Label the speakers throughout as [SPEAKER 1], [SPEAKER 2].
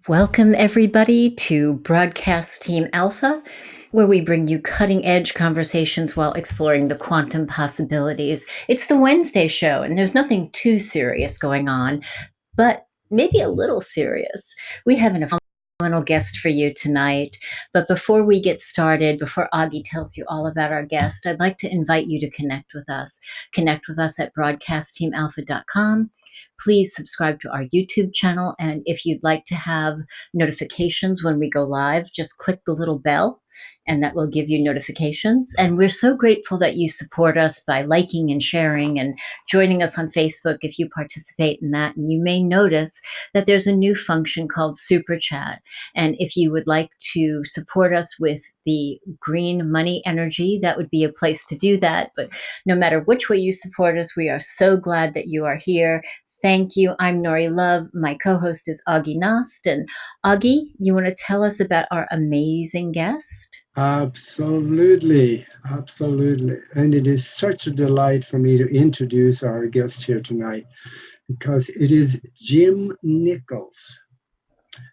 [SPEAKER 1] Welcome, everybody, to Broadcast Team Alpha, where we bring you cutting edge conversations while exploring the quantum possibilities. It's the Wednesday show, and there's nothing too serious going on, but maybe a little serious. We have an phenomenal guest for you tonight. But before we get started, before Aage tells you all about our guest, I'd like to invite you to connect with us. Connect with us at broadcastteamalpha.com. Please subscribe to our YouTube channel. And if you'd like to have notifications when we go live, just click the little bell and that will give you notifications. And we're so grateful that you support us by liking and sharing and joining us on Facebook if you participate in that. And you may notice that there's a new function called Super Chat. And if you would like to support us with the green money energy, that would be a place to do that. But no matter which way you support us, we are so glad that you are here. Thank you. I'm Nori Love. My co-host is Aage Nost. And Aage, you want to tell us about our amazing guest?
[SPEAKER 2] Absolutely. Absolutely. And it is such a delight for me to introduce our guest here tonight because it is Jim Nichols.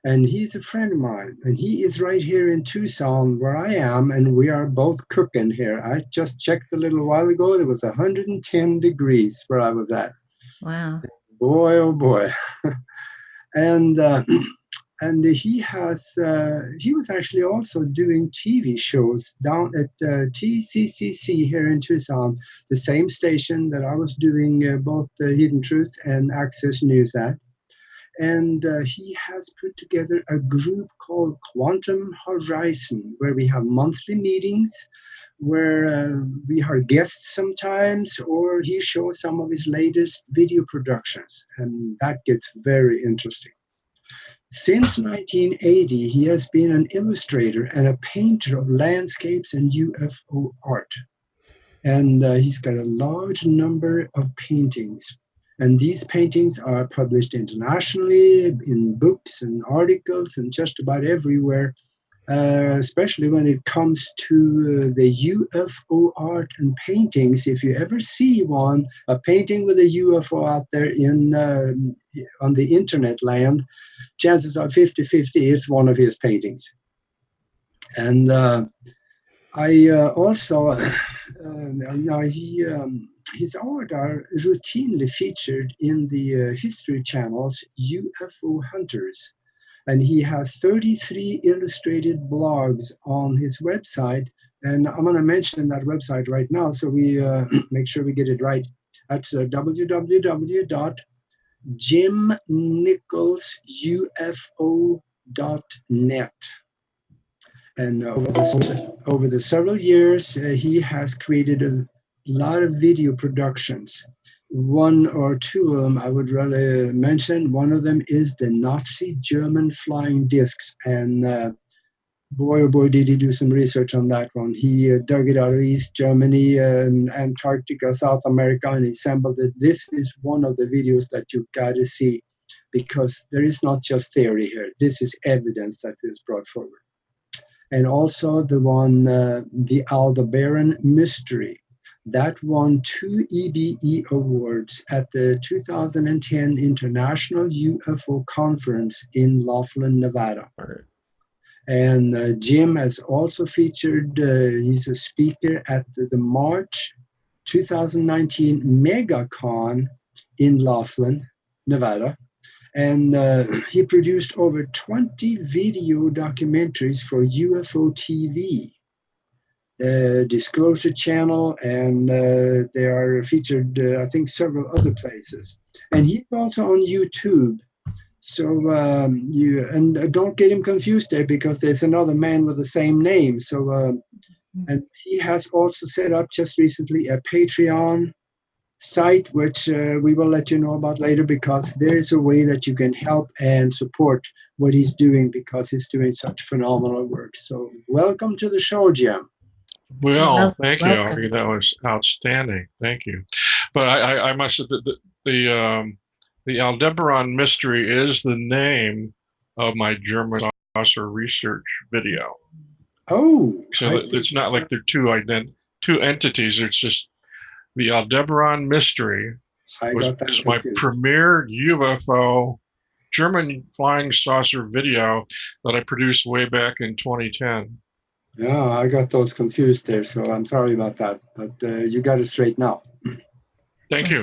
[SPEAKER 2] And he's a friend of mine. And he is right here in Tucson where I am. And we are both cooking here. I just checked a little while ago. It was 110 degrees where I was at.
[SPEAKER 1] Wow.
[SPEAKER 2] Boy, oh boy. and he was actually also doing TV shows down at TCCC here in Tucson, the same station that I was doing both Hidden Truth and Access News at. And he has put together a group called Quantum Horizon, where we have monthly meetings, where we are guests sometimes, or he shows some of his latest video productions, and that gets very interesting. Since 1980, he has been an illustrator and a painter of landscapes and UFO art. And he's got a large number of paintings. And these paintings are published internationally in books and articles and just about everywhere, especially when it comes to the UFO art and paintings. If you ever see one, a painting with a UFO out there on the internet land, chances are 50-50 it's one of his paintings. And I also, his art are routinely featured in the History Channel's UFO Hunters. And he has 33 illustrated blogs on his website. And I'm going to mention that website right now so we make sure we get it right. That's www.jimnicholsufo.net. And over the several years, he has created a lot of video productions. One or two of them I would really mention. One of them is the Nazi German flying discs. And boy, oh boy, did he do some research on that one. He dug it out of East Germany and Antarctica, South America, and assembled it. This is one of the videos that you've got to see because there is not just theory here. This is evidence that is brought forward. And also the one, the Aldebaran Mystery. That won 2 EBE awards at the 2010 International UFO Conference in Laughlin, Nevada. And Jim has also featured, he's a speaker at the March 2019 MegaCon in Laughlin, Nevada. And he produced over 20 video documentaries for UFO TV, Disclosure Channel, and they are featured, I think, several other places. And he's also on YouTube. So don't get him confused there because there's another man with the same name. So and he has also set up just recently a Patreon site, which we will let you know about later, because there is a way that you can help and support what he's doing because he's doing such phenomenal work. So welcome to the show, Jim.
[SPEAKER 3] Well, thank you, Aage. That was outstanding. Thank you. But I must have the Aldebaran Mystery is the name of my German saucer research video.
[SPEAKER 2] Oh,
[SPEAKER 3] so it's not like they're two entities. It's just the Aldebaran Mystery is my premier UFO German flying saucer video that I produced way back in 2010.
[SPEAKER 2] Yeah, I got those confused there, so I'm sorry about that. But you got it straight now.
[SPEAKER 3] Thank you.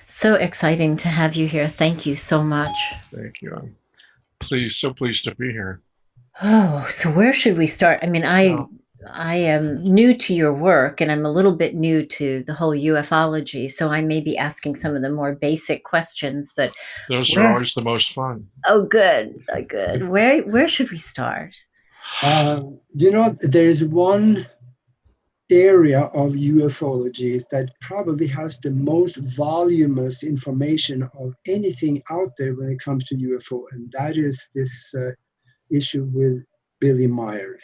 [SPEAKER 1] So exciting to have you here. Thank you so much.
[SPEAKER 3] Thank you. I'm so pleased to be here.
[SPEAKER 1] Oh, so where should we start? I mean, I am new to your work, and I'm a little bit new to the whole ufology, so I may be asking some of the more basic questions, but
[SPEAKER 3] those are always the most fun.
[SPEAKER 1] Oh, good. Good. Where should we start?
[SPEAKER 2] There is one area of ufology that probably has the most voluminous information of anything out there when it comes to UFO, and that is this issue with Billy Meyer.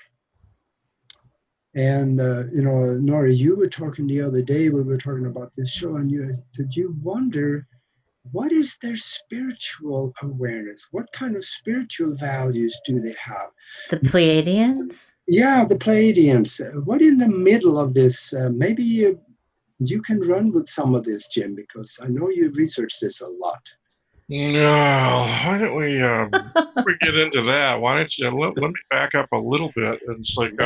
[SPEAKER 2] And Nori, you were talking the other day, we were talking about this show, and you said you wonder, what is their spiritual awareness? What kind of spiritual values do they have?
[SPEAKER 1] The Pleiadians?
[SPEAKER 2] Yeah, the Pleiadians. What in the middle of this? Maybe you can run with some of this, Jim, because I know you've researched this a lot.
[SPEAKER 3] No, why don't we get into that? Why don't you let me back up a little bit? And it's like,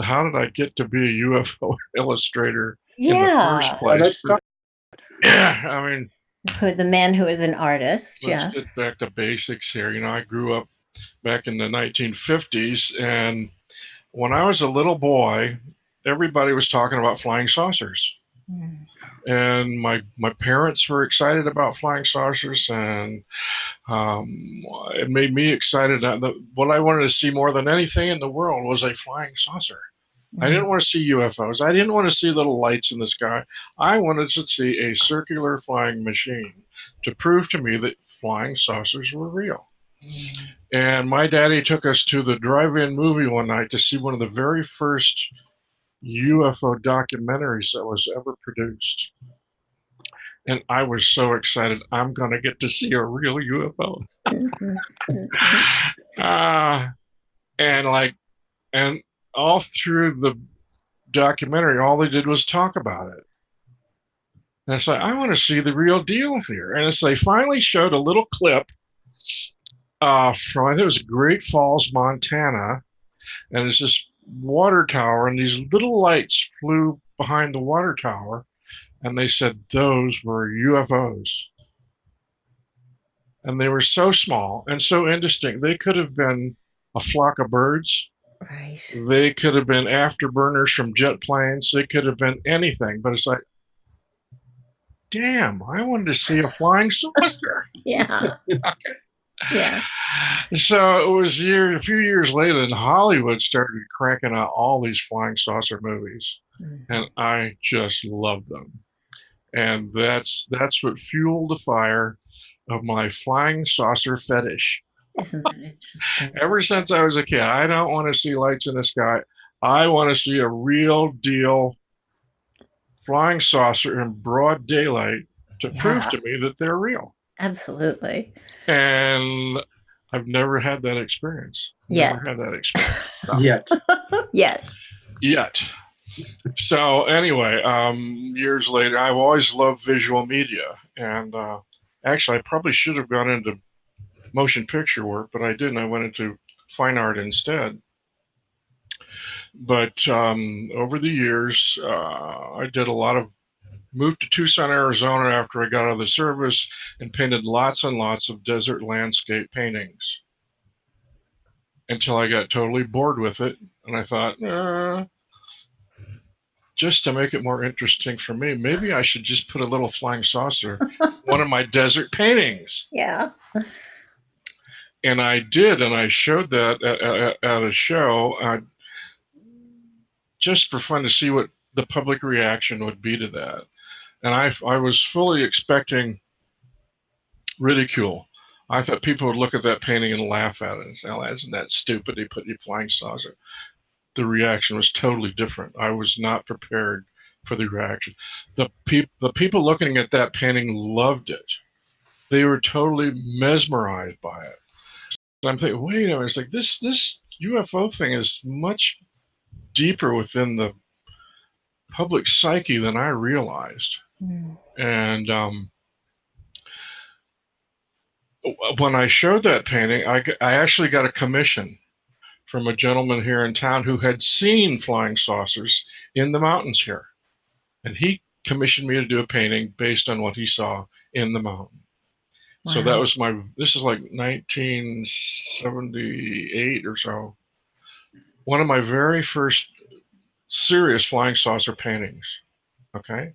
[SPEAKER 3] how did I get to be a UFO illustrator in the first place?
[SPEAKER 2] Let's start.
[SPEAKER 3] Yeah, I mean,
[SPEAKER 1] the man who is an artist.
[SPEAKER 3] Let's get back to basics here. I grew up back in the 1950s, and when I was a little boy, everybody was talking about flying saucers. And my parents were excited about flying saucers, and it made me excited. What I wanted to see more than anything in the world was a flying saucer. I didn't want to see UFOs. I didn't want to see little lights in the sky. I wanted to see a circular flying machine to prove to me that flying saucers were real. And my daddy took us to the drive-in movie one night to see one of the very first UFO documentaries that was ever produced. And I was so excited. I'm going to get to see a real UFO. And all through the documentary, all they did was talk about it. And it's like, I want to see the real deal here. And they finally showed a little clip from, I think it was Great Falls, Montana. And it's this water tower, and these little lights flew behind the water tower. And they said those were UFOs. And they were so small and so indistinct. They could have been a flock of birds.
[SPEAKER 1] Right.
[SPEAKER 3] They could have been afterburners from jet planes. They could have been anything. But it's like, damn, I wanted to see a flying saucer.
[SPEAKER 1] Yeah.
[SPEAKER 3] Okay.
[SPEAKER 1] Yeah.
[SPEAKER 3] So it was a few years later, and Hollywood started cranking out all these flying saucer movies. And I just loved them. And that's what fueled the fire of my flying saucer fetish.
[SPEAKER 1] Isn't that interesting?
[SPEAKER 3] Ever since I was a kid, I don't want to see lights in the sky. I want to see a real deal flying saucer in broad daylight to prove to me that they're real.
[SPEAKER 1] Absolutely.
[SPEAKER 3] And I've never had that experience.
[SPEAKER 1] Yet.
[SPEAKER 3] Never had that experience.
[SPEAKER 1] Yet.
[SPEAKER 3] So anyway, years later, I've always loved visual media. And actually, I probably should have gone into motion picture work, but I didn't. I went into fine art instead. But over the years, I did moved to Tucson, Arizona after I got out of the service and painted lots and lots of desert landscape paintings until I got totally bored with it. And I thought, just to make it more interesting for me, maybe I should just put a little flying saucer in one of my desert paintings.
[SPEAKER 1] Yeah.
[SPEAKER 3] And I did, and I showed that at a show just for fun to see what the public reaction would be to that. And I was fully expecting ridicule. I thought people would look at that painting and laugh at it and say, oh, isn't that stupid? He put your flying saucer. The reaction was totally different. I was not prepared for the reaction. The people looking at that painting loved it. They were totally mesmerized by it. So I'm thinking, wait a minute, it's like this UFO thing is much deeper within the public psyche than I realized. And when I showed that painting, I actually got a commission from a gentleman here in town who had seen flying saucers in the mountains here. And he commissioned me to do a painting based on what he saw in the mountain. Wow. So that was this is like 1978 or so. One of my very first serious flying saucer paintings. Okay.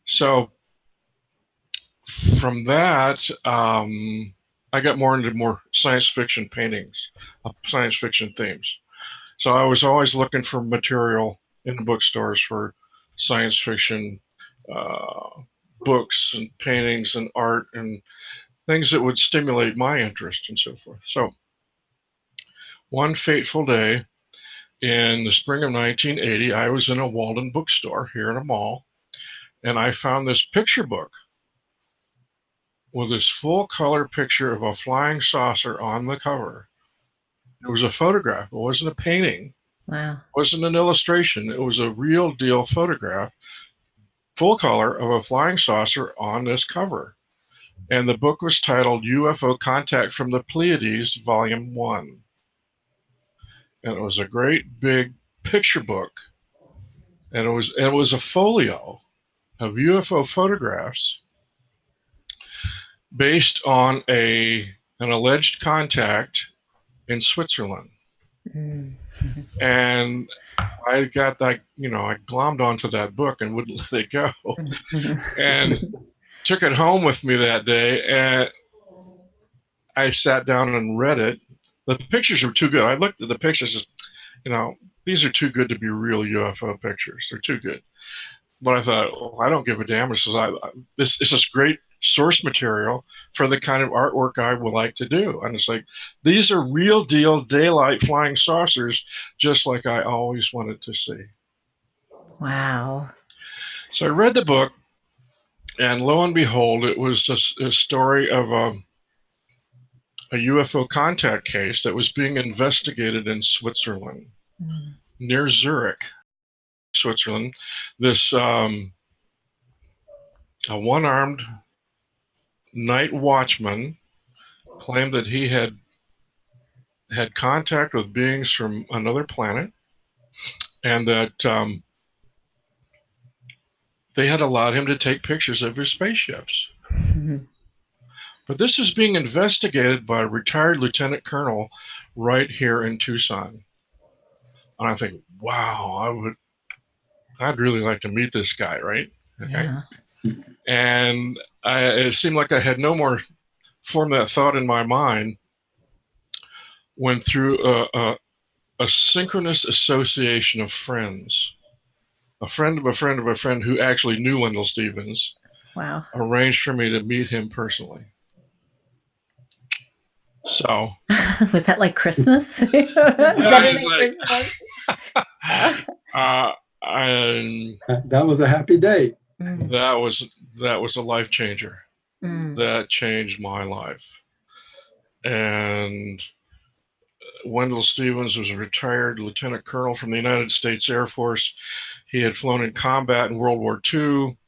[SPEAKER 3] So from that, I got more into more science fiction paintings, science fiction themes. So I was always looking for material in the bookstores for science fiction books and paintings and art and things that would stimulate my interest and so forth. So one fateful day in the spring of 1980, I was in a Walden bookstore here in a mall, and I found this picture book with this full color picture of a flying saucer on the cover. It was a photograph. It wasn't a painting.
[SPEAKER 1] Wow.
[SPEAKER 3] It wasn't an illustration. It was a real deal photograph, full color, of a flying saucer on this cover. And the book was titled UFO Contact from the Pleiades, Volume 1. And it was a great big picture book. And it was a folio of UFO photographs based on an alleged contact in Switzerland. Mm-hmm. And I got that, I glommed onto that book and wouldn't let it go. And took it home with me that day, and I sat down and read it. The pictures were too good. I looked at the pictures, these are too good to be real UFO pictures. They're too good. But I thought, I don't give a damn. This is great source material for the kind of artwork I would like to do. And it's like, these are real deal daylight flying saucers, just like I always wanted to see.
[SPEAKER 1] Wow.
[SPEAKER 3] So I read the book, and lo and behold, it was a story of a UFO contact case that was being investigated in Switzerland, near Zurich, Switzerland. This a one-armed night watchman claimed that he had contact with beings from another planet, and that they had allowed him to take pictures of his spaceships. But this is being investigated by a retired lieutenant colonel right here in Tucson. And I think, wow, I'd really like to meet this guy, right? Okay. Yeah. And it seemed like I had no more form that thought in my mind when through a synchronous association of friends, a friend of a friend of a friend who actually knew Wendell Stevens,
[SPEAKER 1] wow,
[SPEAKER 3] arranged for me to meet him personally. So
[SPEAKER 1] was that like Christmas?
[SPEAKER 2] Better than Christmas. That was a happy day.
[SPEAKER 3] That was a life changer. That changed my life. And Wendell Stevens was a retired lieutenant colonel from the United States Air Force. He had flown in combat in World War II.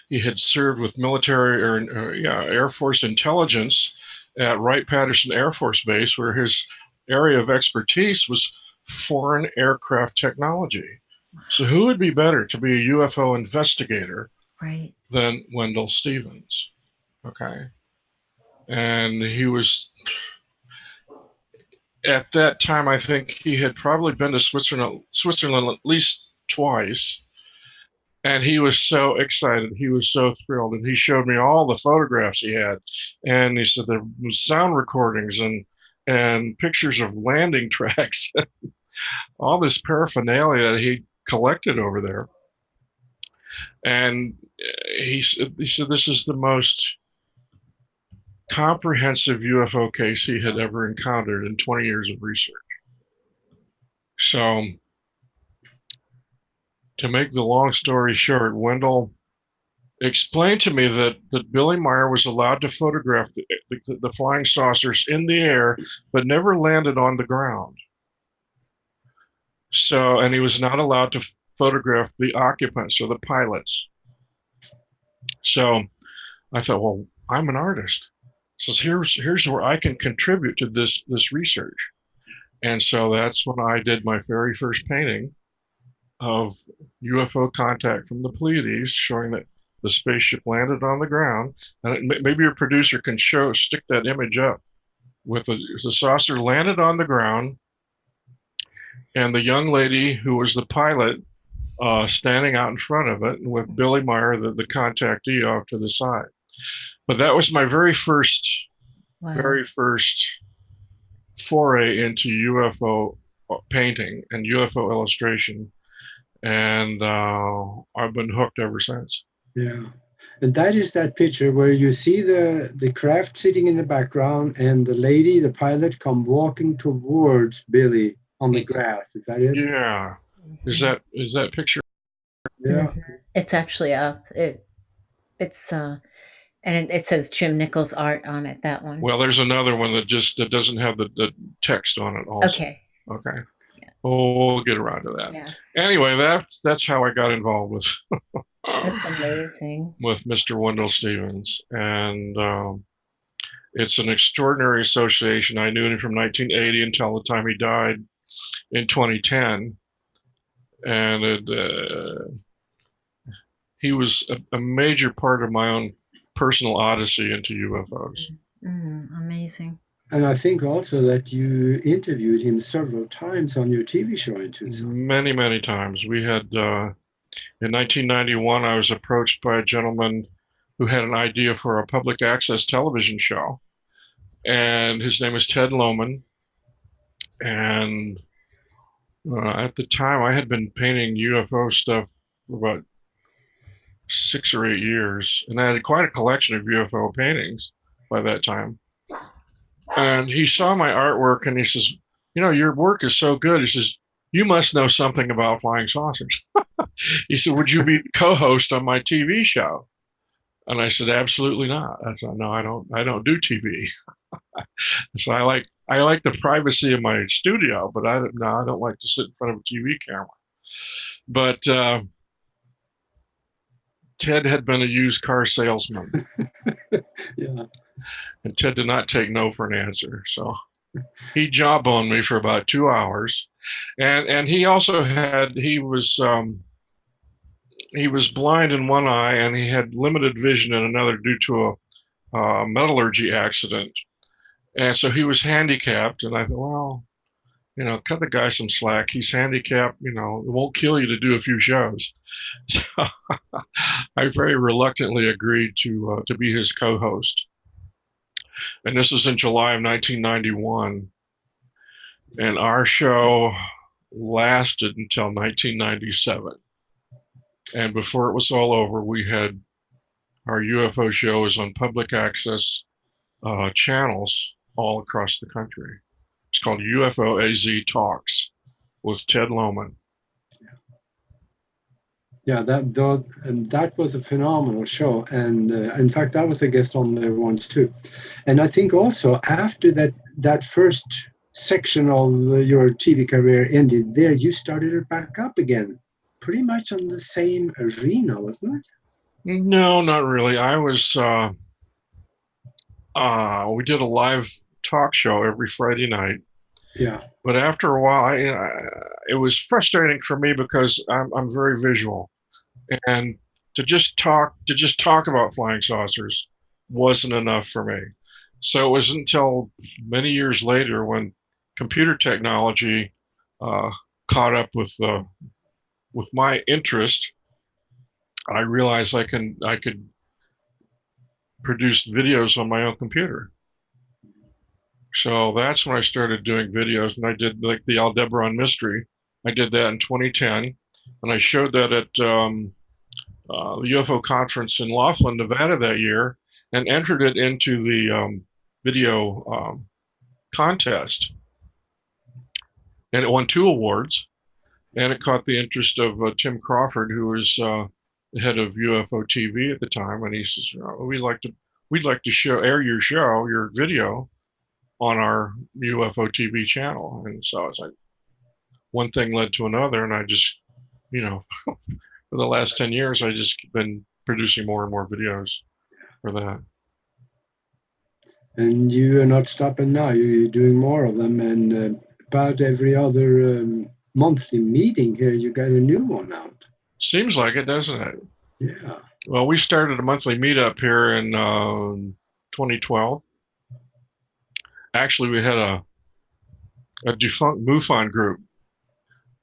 [SPEAKER 3] He had served with military Air Force intelligence at Wright-Patterson Air Force Base, where his area of expertise was foreign aircraft technology. So who would be better to be a UFO investigator than Wendell Stevens? Okay. And he was, at that time, I think he had probably been to Switzerland at least twice. And he was so excited. He was so thrilled. And he showed me all the photographs he had. And he said there was sound recordings and pictures of landing tracks, all this paraphernalia that he collected over there. And he said this is the most comprehensive UFO case he had ever encountered in 20 years of research. So, to make the long story short, Wendell explained to me that Billy Meyer was allowed to photograph the flying saucers in the air, but never landed on the ground. So, and he was not allowed to photograph the occupants or the pilots. So I thought, well, I'm an artist. says, here's where I can contribute to this research. And so that's when I did my very first painting of UFO contact from the Pleiades, showing that the spaceship landed on the ground. And maybe your producer can stick that image up with the saucer landed on the ground, and the young lady who was the pilot standing out in front of it, and with Billy Meyer, the contactee, off to the side. But that was my very first foray into UFO painting and UFO illustration, and I've been hooked ever since.
[SPEAKER 2] Yeah, and that is that picture where you see the craft sitting in the background, and the lady, the pilot, come walking towards Billy on the grass. Is that it?
[SPEAKER 3] Yeah. Is that picture?
[SPEAKER 2] Yeah.
[SPEAKER 1] It's actually up. It's and it says Jim Nichols art on it. That one.
[SPEAKER 3] Well, there's another one that doesn't have the text on it also.
[SPEAKER 1] Okay.
[SPEAKER 3] Yeah. Oh, we'll get around to that.
[SPEAKER 1] Yes.
[SPEAKER 3] Anyway, that's how I got involved with.
[SPEAKER 1] That's amazing.
[SPEAKER 3] With Mr. Wendell Stevens, and it's an extraordinary association. I knew him from 1980 until the time he died in 2010, and he was a major part of my own personal odyssey into UFOs.
[SPEAKER 1] Amazing.
[SPEAKER 2] And I think also that you interviewed him several times on your TV show in Tucson.
[SPEAKER 3] Many, many times. We had, in 1991, I was approached by a gentleman who had an idea for a public access television show. And his name was Ted Lohman. And at the time, I had been painting UFO stuff for about 6 or 8 years. And I had quite a collection of UFO paintings by that time. And he saw my artwork and he says, your work is so good. He says, you must know something about flying saucers. He said, would you be co-host on my TV show? And I said, absolutely not. I said, no, I don't do TV. So I like the privacy of my studio, but I don't like to sit in front of a TV camera. But Ted had been a used car salesman.
[SPEAKER 2] Yeah.
[SPEAKER 3] And Ted did not take no for an answer. So he jawboned me for about 2 hours. And he also he was blind in one eye and he had limited vision in another due to a metallurgy accident. And so he was handicapped. And I thought, well, cut the guy some slack. He's handicapped, it won't kill you to do a few shows. So I very reluctantly agreed to be his co-host. And this was in July of 1991. And our show lasted until 1997. And before it was all over, we had our UFO shows on public access channels all across the country. It's called UFO AZ Talks with Ted Lohman.
[SPEAKER 2] Yeah, that was a phenomenal show, and in fact, I was a guest on there once too. And I think also after that first section of your TV career ended, there you started it back up again, pretty much on the same arena, wasn't it?
[SPEAKER 3] No, not really. I was. We did a live talk show every Friday night.
[SPEAKER 2] Yeah.
[SPEAKER 3] But after a while, it was frustrating for me because I'm very visual. And to just talk about flying saucers wasn't enough for me. So it was until many years later when computer technology caught up with my interest, I realized I could produce videos on my own computer. So that's when I started doing videos, and I did like the Aldebaran mystery. I did that in 2010. And I showed that at the UFO conference in Laughlin, Nevada that year, and entered it into the video contest. And it won 2 awards, and it caught the interest of Tim Crawford, who was the head of UFO TV at the time. And he says, we'd like to air your video on our UFO TV channel. And so it's like one thing led to another, and I just for the last 10 years, I just been producing more and more videos for that.
[SPEAKER 2] And you are not stopping now. You're doing more of them, and about every other monthly meeting here, you got a new one out.
[SPEAKER 3] Seems like it, doesn't it?
[SPEAKER 2] Yeah.
[SPEAKER 3] Well, we started a monthly meetup here in 2012. Actually, we had a defunct MUFON group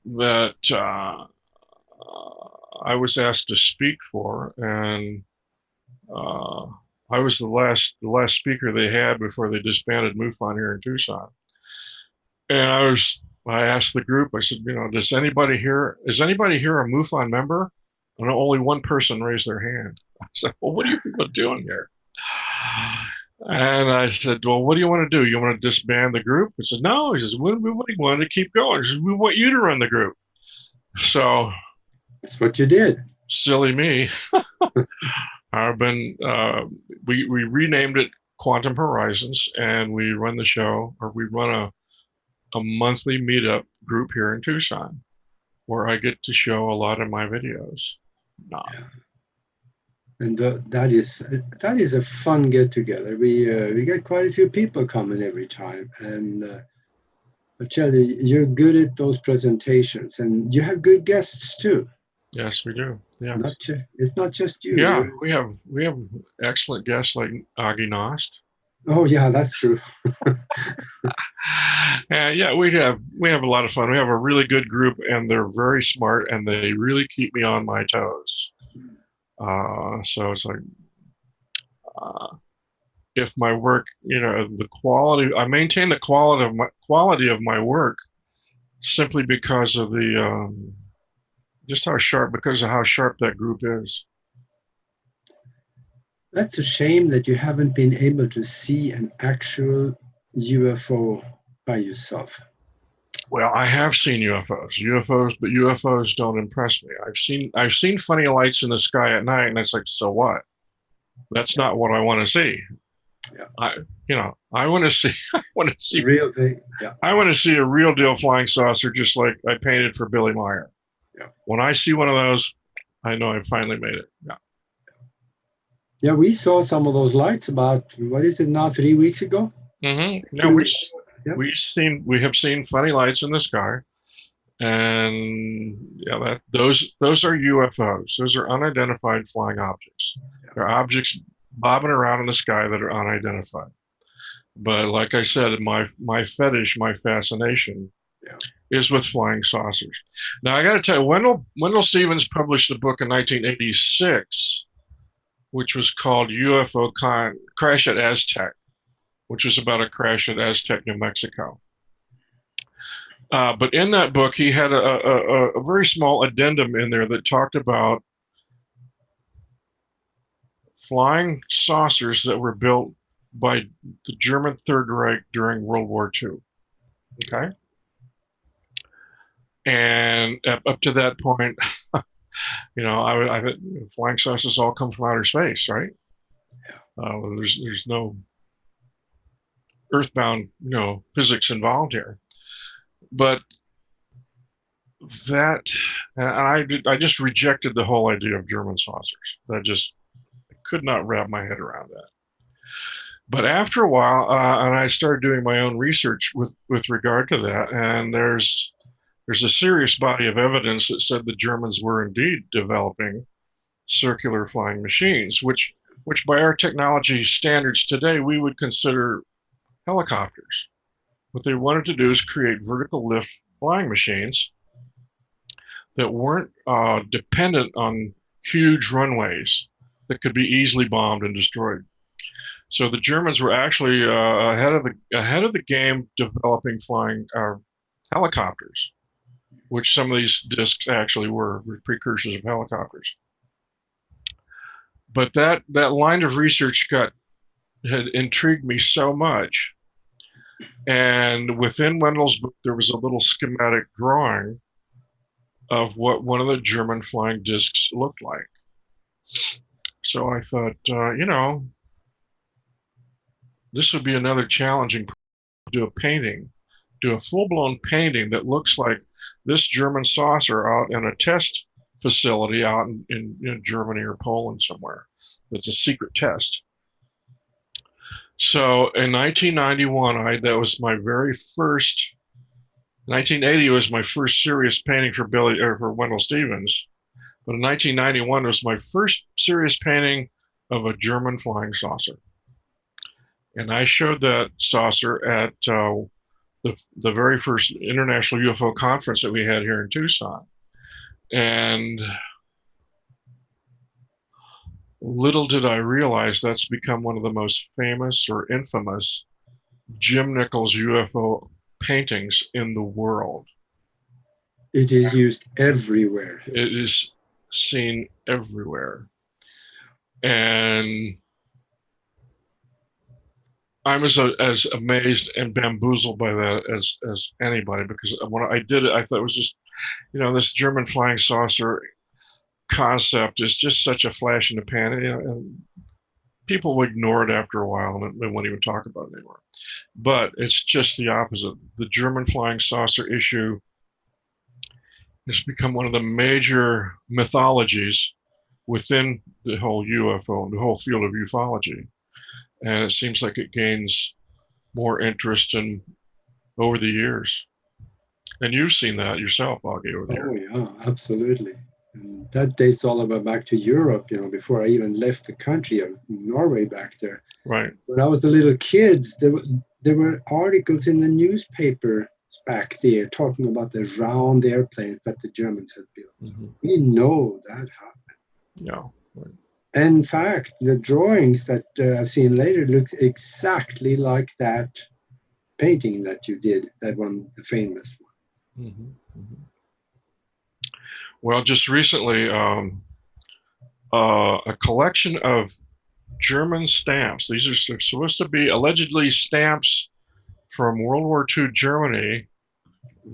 [SPEAKER 3] that I was asked to speak for, and I was the last speaker they had before they disbanded MUFON here in Tucson. And I asked the group, I said, you know, is anybody here a MUFON member? And only one person raised their hand. I said, well, what are you people doing here? And I said, well, what do you want to do? You want to disband the group? He said, no. He says, we want to keep going. He says, we want you to run the group. So
[SPEAKER 2] that's what you did.
[SPEAKER 3] Silly me. I've been, we renamed it Quantum Horizons, and we run the show, or we run a monthly meetup group here in Tucson, where I get to show a lot of my videos. Yeah.
[SPEAKER 2] And that is a fun get together. We get quite a few people coming every time, and I tell you, you're good at those presentations, and you have good guests too.
[SPEAKER 3] Yes, we do. Yeah,
[SPEAKER 2] it's not just you.
[SPEAKER 3] Yeah, we have excellent guests like Aage Nost.
[SPEAKER 2] Oh yeah, that's true.
[SPEAKER 3] And yeah, we have a lot of fun. We have a really good group, and they're very smart, and they really keep me on my toes. So it's like, if my work, you know, the quality, I maintain the quality of my work simply because of the just how sharp that group is.
[SPEAKER 2] That's a shame that you haven't been able to see an actual UFO by yourself.
[SPEAKER 3] Well, I have seen UFOs, but UFOs don't impress me. I've seen funny lights in the sky at night, and it's like, so what? That's not what I want to see. Yeah. I want to see
[SPEAKER 2] real thing. Yeah.
[SPEAKER 3] I want to see a real deal flying saucer, just like I painted for Billy Meyer.
[SPEAKER 2] Yeah.
[SPEAKER 3] When I see one of those, I know I finally made it. Yeah.
[SPEAKER 2] Yeah, we saw some of those lights about, what is it now, 3 weeks ago?
[SPEAKER 3] Mm-hmm. Yeah, we have seen funny lights in the sky, and yeah, those are UFOs. Those are unidentified flying objects. They're objects bobbing around in the sky that are unidentified. But like I said, my fetish, my fascination, is with flying saucers. Now I got to tell you, Wendell Stevens published a book in 1986, which was called UFO Crash at Aztec, which was about a crash at Aztec, New Mexico. But in that book, he had a very small addendum in there that talked about flying saucers that were built by the German Third Reich during World War II. Okay? And up to that point, you know, I flying saucers all come from outer space, right? There's no earthbound, you know, physics involved here. But that, and I just rejected the whole idea of German saucers. I could not wrap my head around that. But after a while, and I started doing my own research with regard to that, and there's a serious body of evidence that said the Germans were indeed developing circular flying machines, which by our technology standards today, we would consider helicopters. What they wanted to do is create vertical lift flying machines that weren't dependent on huge runways that could be easily bombed and destroyed. So the Germans were actually ahead of the game developing flying helicopters, which some of these discs actually were precursors of helicopters. But that line of research had intrigued me so much. And within Wendell's book, there was a little schematic drawing of what one of the German flying discs looked like. So I thought, you know, this would be another challenging to do a full-blown painting that looks like this German saucer out in a test facility out in Germany or Poland somewhere. It's a secret test. So in 1991, that was my very first. 1980 was my first serious painting for Wendell Stevens, but in 1991 was my first serious painting of a German flying saucer, and I showed that saucer at the very first international UFO conference that we had here in Tucson, and little did I realize that's become one of the most famous or infamous Jim Nichols UFO paintings in the world.
[SPEAKER 2] It is used everywhere.
[SPEAKER 3] It is seen everywhere. And I'm as amazed and bamboozled by that as anybody, because when I did it, I thought it was just, this German flying saucer concept is just such a flash in the pan. And people will ignore it after a while and they won't even talk about it anymore. But it's just the opposite. The German flying saucer issue has become one of the major mythologies within the whole UFO and the whole field of ufology. And it seems like it gains more interest over the years. And you've seen that yourself, Aage, over the years.
[SPEAKER 2] Oh, yeah, absolutely. And that dates all the way back to Europe, before I even left the country of Norway back there.
[SPEAKER 3] Right.
[SPEAKER 2] When I was a little kid, there were articles in the newspaper back there talking about the round airplanes that the Germans had built. Mm-hmm. We know that happened.
[SPEAKER 3] Yeah. Right.
[SPEAKER 2] In fact, the drawings that I've seen later looks exactly like that painting that you did, that one, the famous one.
[SPEAKER 3] Mm-hmm. Mm-hmm. Well, just recently, a collection of German stamps. These are supposed to be allegedly stamps from World War II Germany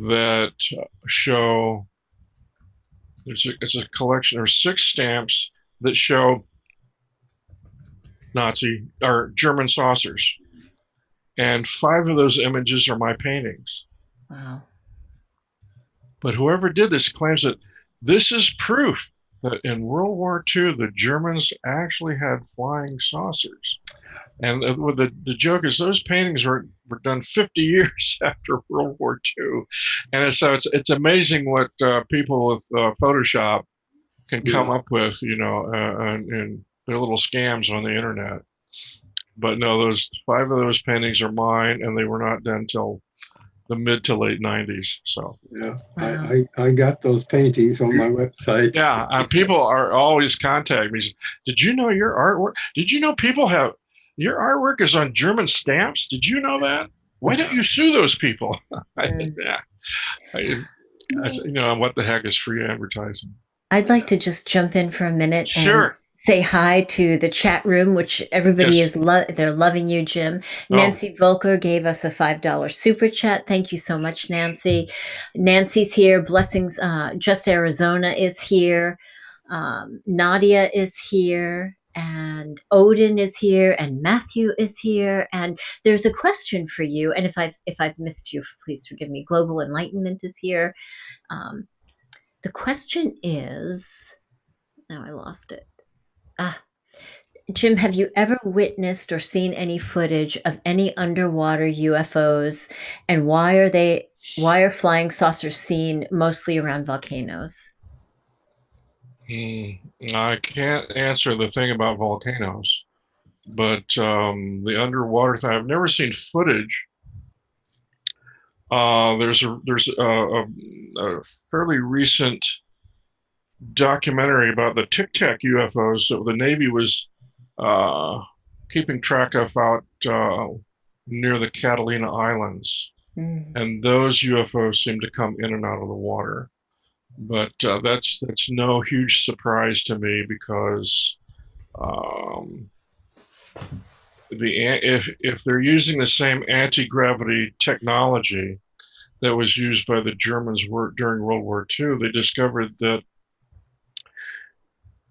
[SPEAKER 3] that show, it's a collection, or 6 stamps that show Nazi or German saucers. And 5 of those images are my paintings.
[SPEAKER 1] Wow.
[SPEAKER 3] But whoever did this claims that this is proof that in World War II, the Germans actually had flying saucers. And the joke is those paintings were done 50 years after World War II. And so it's amazing what people with Photoshop can come up with, and their little scams on the internet. But no, those 5 of those paintings are mine, and they were not done till the mid to late 90s. So
[SPEAKER 2] yeah, wow. I got those paintings on my website.
[SPEAKER 3] Yeah, people are always contacting me. Did you know your artwork? Did you know people have your artwork is on German stamps? Did you know that? Why don't you sue those people? Yeah, what the heck is free advertising?
[SPEAKER 1] I'd like to just jump in for a minute and say hi to the chat room, which everybody is they're loving you, Jim. Nancy Volker gave us a $5 super chat. Thank you so much, Nancy. Nancy's here. Blessings. Just Arizona is here. Nadia is here. And Odin is here, and Matthew is here, and there's a question for you. And if I've missed you, please forgive me. Global Enlightenment is here. The question is, now I lost it. Jim, have you ever witnessed or seen any footage of any underwater UFOs, and why are flying saucers seen mostly around volcanoes?
[SPEAKER 3] I can't answer the thing about volcanoes, but the underwater thing, I've never seen footage. There's a fairly recent documentary about the Tic Tac UFOs that the Navy was keeping track of out near the Catalina Islands. And those UFOs seem to come in and out of the water. But that's no huge surprise to me, because if they're using the same anti-gravity technology that was used by the Germans during World War II, they discovered that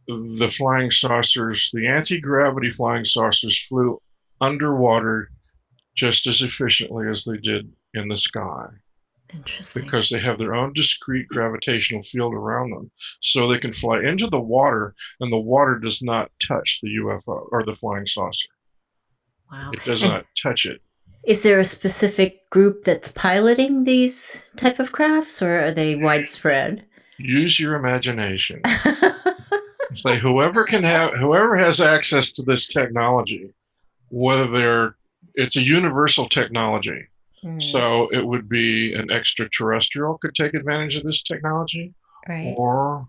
[SPEAKER 3] the flying saucers, the anti-gravity flying saucers, flew underwater just as efficiently as they did in the sky.
[SPEAKER 1] Interesting.
[SPEAKER 3] Because they have their own discrete gravitational field around them. So they can fly into the water, and the water does not touch the UFO or the flying saucer.
[SPEAKER 1] Wow.
[SPEAKER 3] It does not touch it.
[SPEAKER 1] Is there a specific group that's piloting these type of crafts, or are they widespread?
[SPEAKER 3] Use your imagination. It's like whoever has access to this technology, it's a universal technology. So it would be an extraterrestrial could take advantage of this technology,
[SPEAKER 1] right.
[SPEAKER 3] Or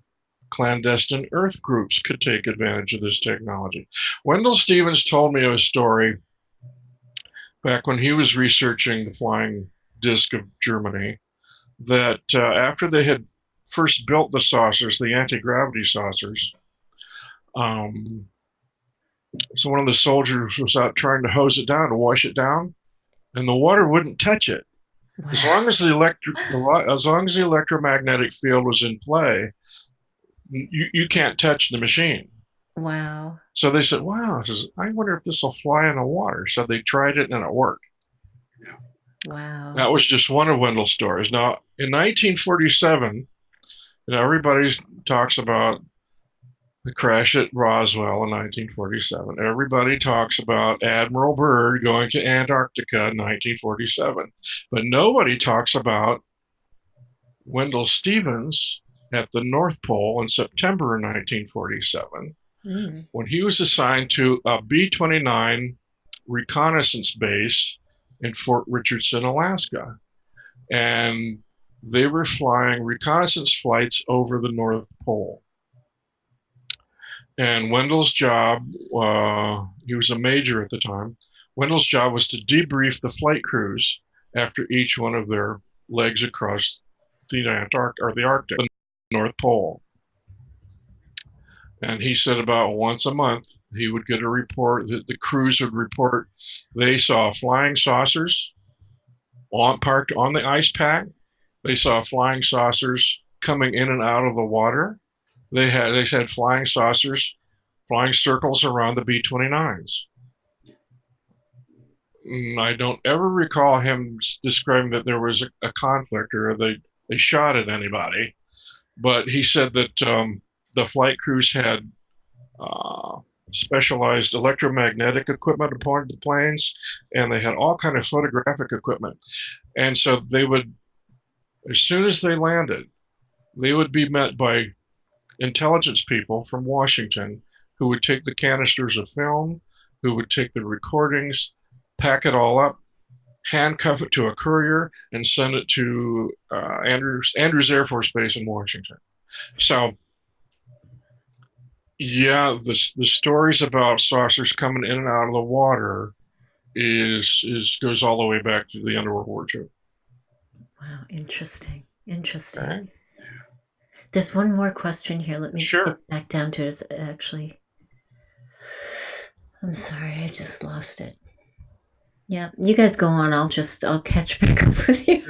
[SPEAKER 3] clandestine Earth groups could take advantage of this technology. Wendell Stevens told me a story back when he was researching the flying disc of Germany, that after they had first built the saucers, the anti-gravity saucers, so one of the soldiers was out trying to hose it down, to wash it down, and the water wouldn't touch it. Wow. As long as the electromagnetic field was in play, you can't touch the machine.
[SPEAKER 1] Wow.
[SPEAKER 3] So they said, wow, I wonder if this will fly in the water. So they tried it and it worked.
[SPEAKER 1] Wow.
[SPEAKER 3] That was just one of Wendell's stories. Now, in 1947, everybody talks about the crash at Roswell in 1947. Everybody talks about Admiral Byrd going to Antarctica in 1947. But nobody talks about Wendell Stevens at the North Pole in September 1947, when he was assigned to a B-29 reconnaissance base in Fort Richardson, Alaska. And they were flying reconnaissance flights over the North Pole. And Wendell's job, he was a major at the time, Wendell's job was to debrief the flight crews after each one of their legs across the Arctic, the North Pole. And he said about once a month, he would get a report that the crews would report they saw flying saucers parked on the ice pack. They saw flying saucers coming in and out of the water. They had flying saucers, flying circles around the B-29s. I don't ever recall him describing that there was a conflict or they shot at anybody. But he said that the flight crews had specialized electromagnetic equipment aboard the planes, and they had all kind of photographic equipment. And so they would, as soon as they landed, they would be met by intelligence people from Washington who would take the canisters of film, who would take the recordings, pack it all up, handcuff it to a courier, and send it to Andrews Air Force Base in Washington. So, yeah, the stories about saucers coming in and out of the water goes all the way back to the end of World War II.
[SPEAKER 1] Wow, interesting.
[SPEAKER 3] Okay.
[SPEAKER 1] There's one more question here. Let me
[SPEAKER 3] Sure.
[SPEAKER 1] just get back down to it. Actually, I'm sorry, I just lost it. Yeah, you guys go on. I'll catch back up with you.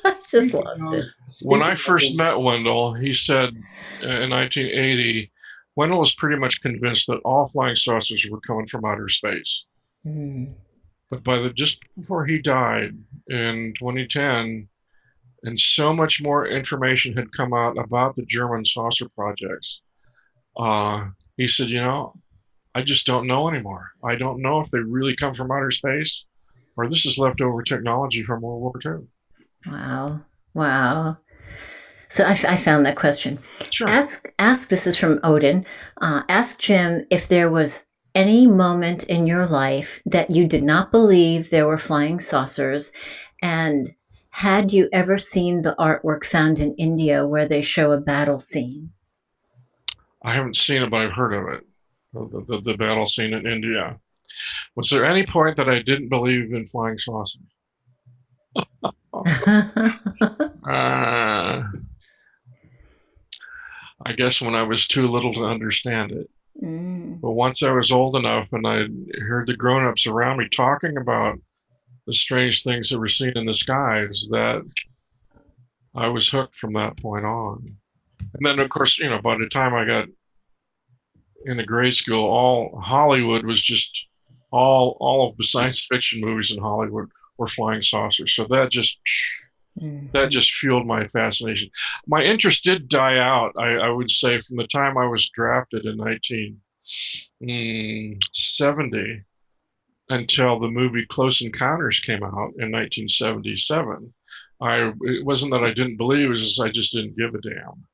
[SPEAKER 1] I just lost it.
[SPEAKER 3] When I first met Wendell, he said in 1980, Wendell was pretty much convinced that all flying saucers were coming from outer space. But just before he died in 2010, and so much more information had come out about the German saucer projects, he said, I just don't know anymore. I don't know if they really come from outer space or this is leftover technology from World War II.
[SPEAKER 1] Wow. So I found that question.
[SPEAKER 3] Sure.
[SPEAKER 1] Ask, this is from Odin. Ask Jim if there was any moment in your life that you did not believe there were flying saucers, and had you ever seen the artwork found in India where they show a battle scene?
[SPEAKER 3] I haven't seen it, but I've heard of it. The battle scene in India. Was there any point that I didn't believe in flying saucers? I guess when I was too little to understand it. But once I was old enough and I heard the grown-ups around me talking about the strange things that were seen in the skies, that I was hooked from that point on. And then, of course, by the time I got into grade school, all Hollywood was just all of the science fiction movies in Hollywood were flying saucers. So that just fueled my fascination. My interest did die out, I would say, from the time I was drafted in 1970. until the movie Close Encounters came out in 1977. It wasn't that I didn't believe, it was just I just didn't give a damn.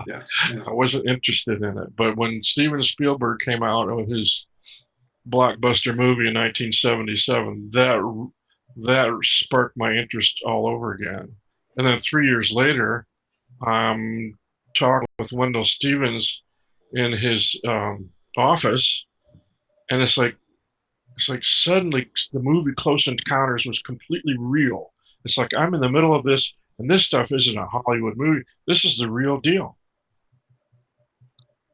[SPEAKER 2] Yeah, yeah.
[SPEAKER 3] I wasn't interested in it. But when Steven Spielberg came out with his blockbuster movie in 1977, that sparked my interest all over again. And then 3 years later, I'm talking with Wendell Stevens in his office, and it's like suddenly the movie Close Encounters was completely real. It's like I'm in the middle of this, and this stuff isn't a Hollywood movie. This is the real deal.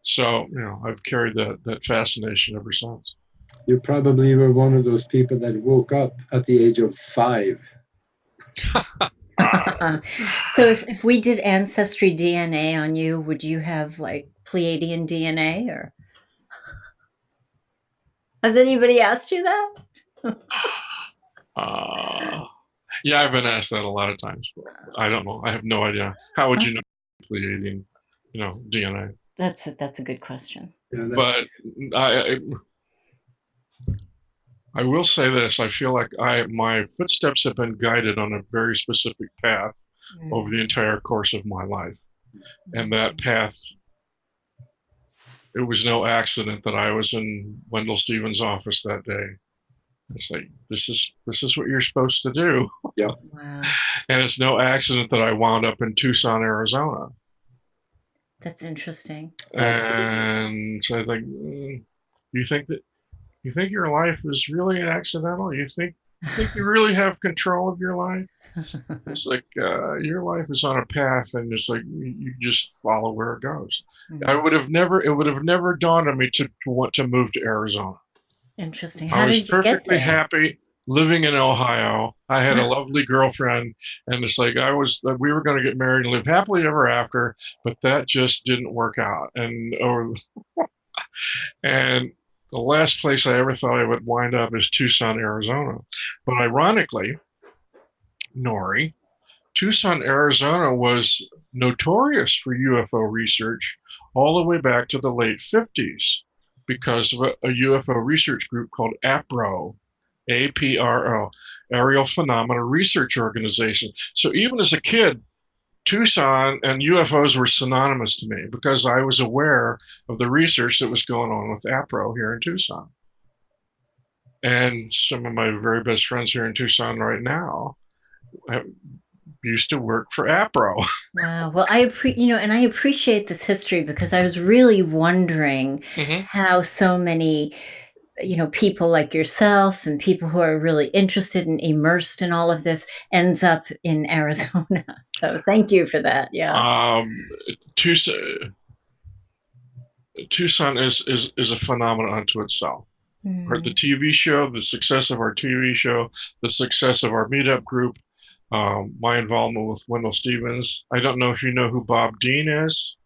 [SPEAKER 3] So, I've carried that fascination ever since.
[SPEAKER 2] You probably were one of those people that woke up at the age of 5.
[SPEAKER 1] So if we did ancestry DNA on you, would you have like Pleiadian DNA, or has anybody asked you that?
[SPEAKER 3] Yeah, I've been asked that a lot of times, but I don't know. I have no idea. How would you know Pleiadian, DNA?
[SPEAKER 1] That's a good question.
[SPEAKER 2] Yeah,
[SPEAKER 3] but I will say this: I feel like my footsteps have been guided on a very specific path over the entire course of my life, and that path. It was no accident that I was in Wendell Stevens' office that day. It's like this is what you're supposed to do.
[SPEAKER 2] Yeah.
[SPEAKER 1] Wow.
[SPEAKER 3] And it's no accident that I wound up in Tucson, Arizona.
[SPEAKER 1] That's interesting.
[SPEAKER 3] And so I think, you think your life is really accidental? You think you really have control of your life? It's like your life is on a path, and it's like you just follow where it goes. Mm-hmm. It would have never dawned on me to want to move to Arizona.
[SPEAKER 1] Interesting. How did you get there? I was
[SPEAKER 3] perfectly happy living in Ohio. I had a lovely girlfriend, and it's like we were going to get married and live happily ever after, but that just didn't work out. And and the last place I ever thought I would wind up is Tucson, Arizona. But ironically, Nori, Tucson, Arizona was notorious for UFO research all the way back to the late 50s. Because of a UFO research group called APRO, APRO, Aerial Phenomena Research Organization. So even as a kid, Tucson and UFOs were synonymous to me because I was aware of the research that was going on with APRO here in Tucson. And some of my very best friends here in Tucson right now used to work for APRO.
[SPEAKER 1] Wow. Well, I appreciate this history because I was really wondering how so many, people like yourself and people who are really interested and immersed in all of this ends up in Arizona. So thank you for that. Yeah.
[SPEAKER 3] Tucson is a phenomenon unto itself. Mm. The TV show, the success of our TV show, the success of our meetup group, my involvement with Wendell Stevens. I don't know if you know who Bob Dean is.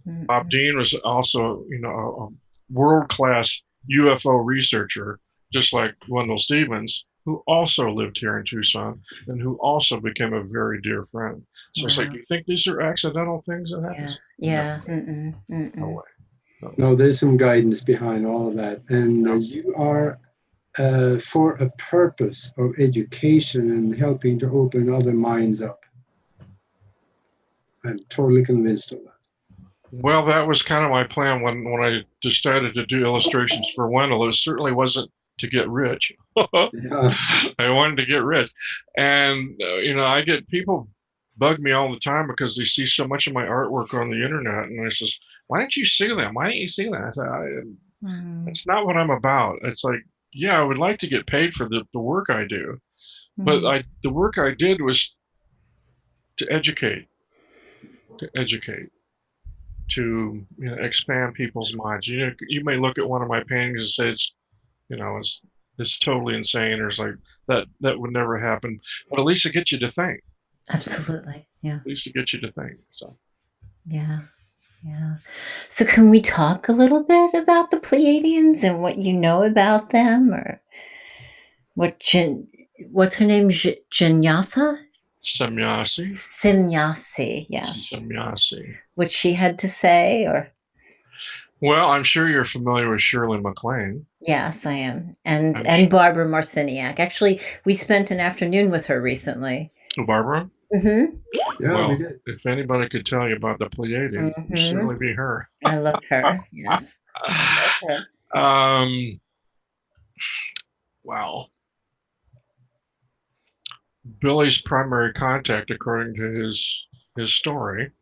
[SPEAKER 3] Mm-hmm. Bob Dean was also, a world-class UFO researcher, just like Wendell Stevens, who also lived here in Tucson and who also became a very dear friend. So It's like, do you think these are accidental things that happen?
[SPEAKER 1] Yeah.
[SPEAKER 3] No way.
[SPEAKER 2] No, there's some guidance behind all of that. And you are for a purpose of education and helping to open other minds up. I'm totally convinced of that.
[SPEAKER 3] Well, that was kind of my plan when I decided to do illustrations for Wendell. It certainly wasn't to get rich. Yeah. I wanted to get rich. And, I get people bug me all the time because they see so much of my artwork on the internet. And I says, why don't you see them? Why don't you see that? I said, That's not what I'm about. It's like, yeah, I would like to get paid for the work I do. But the work I did was to educate, to expand people's minds. You may look at one of my paintings and say it's totally insane, or it's like that would never happen. But at least it gets you to think.
[SPEAKER 1] Absolutely, yeah.
[SPEAKER 3] At least it gets you to think. So.
[SPEAKER 1] Yeah. So can we talk a little bit about the Pleiadians and what you know about them, or what's her name? Jinyasa? Semyasi, yes.
[SPEAKER 3] Semyasi.
[SPEAKER 1] What she had to say, or?
[SPEAKER 3] Well, I'm sure you're familiar with Shirley MacLaine.
[SPEAKER 1] Yes, I am. And Barbara Marciniak. Actually, we spent an afternoon with her recently.
[SPEAKER 3] Barbara?
[SPEAKER 1] Mm-hmm.
[SPEAKER 2] Yeah,
[SPEAKER 3] well,
[SPEAKER 2] we did.
[SPEAKER 3] If anybody could tell you about the Pleiadians, it would certainly be her.
[SPEAKER 1] I love her. Yes. I love her.
[SPEAKER 3] Wow. Billy's primary contact, according to his story,